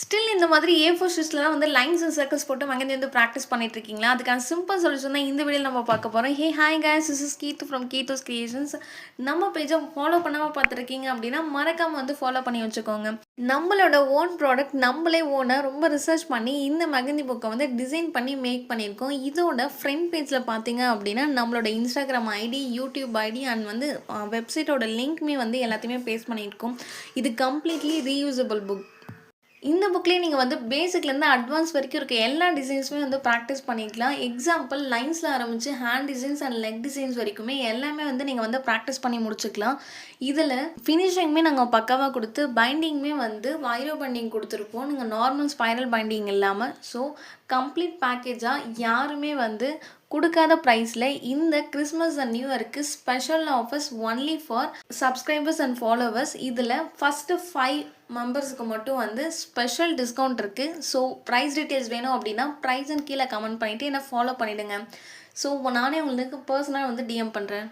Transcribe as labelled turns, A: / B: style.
A: Still இந்த மாதிரி A4 ஷீட்ஸ்லாம் வந்து லைன்ஸ் அண்ட் சர்க்கிள்ஸ் போட்டு மெஹந்தி வந்து ப்ராக்டிஸ் பண்ணிட்டு இருக்கீங்களா? அதுக்கான சிம்பிள் சொல்யூஷன் தான் இந்த வீடியோல நம்ம பார்க்க போறோம். Hey hi guys, this is Keethu from Keethu's creations. நம்ம பேஜை ஃபாலோ பண்ணாம பார்த்துருக்கீங்க அப்படின்னா மறக்காம வந்து ஃபாலோ பண்ணி வச்சுக்கோங்க. நம்மளோட ஓன் ப்ராடக்ட் நம்மளே ஓனாக ரொம்ப ரிசர்ச் பண்ணி இந்த மெஹந்தி புக்கை வந்து டிசைன் பண்ணி மேக் பண்ணியிருக்கோம். இதோட ஃப்ரண்ட் பேஜில் பார்த்தீங்க அப்படின்னா நம்மளோட Instagram ID, YouTube ID and வந்து வெப்சைட்டோட லிங்க்மே வந்து எல்லாத்தையுமே பேஸ்ட் பண்ணியிருக்கோம். இது கம்ப்ளீட்லி ரீயூசபிள் புக். இந்த புக்லேயே நீங்கள் வந்து பேசிக்லேருந்து அட்வான்ஸ் வரைக்கும் இருக்க எல்லா டிசைன்ஸுமே வந்து ப்ராக்டிஸ் பண்ணிக்கலாம். எக்ஸாம்பிள் லைன்ஸில் ஆரம்பித்து hand designs and leg designs வரைக்குமே எல்லாமே வந்து நீங்கள் வந்து ப்ராக்டிஸ் பண்ணி முடிச்சுக்கலாம். இதில் ஃபினிஷிங்குமே நாங்கள் பக்காவாக கொடுத்து பைண்டிங்குமே வந்து வைரோ பைண்டிங் கொடுத்துருப்போம். நீங்கள் நார்மல் ஸ்பைரல் பைண்டிங் இல்லாமல். ஸோ கம்ப்ளீட் பேக்கேஜாக யாருமே வந்து கொடுக்காத ப்ரைஸில் இந்த கிறிஸ்மஸ் அண்ட் நியூ இயருக்கு special offers only for subscribers and followers. இதில் ஃபஸ்ட்டு 5 மெம்பர்ஸுக்கு மட்டும் வந்து ஸ்பெஷல் டிஸ்கவுண்ட் இருக்குது. ஸோ ப்ரைஸ் டீட்டெயில்ஸ் வேணும் அப்படின்னா ப்ரைஸ்ன்னு கீழே கமெண்ட் பண்ணிவிட்டு என்னை ஃபாலோ பண்ணிவிடுங்க. ஸோ நானே உங்களுக்கு பர்சனலாக வந்து டிஎம் பண்ணுறேன்.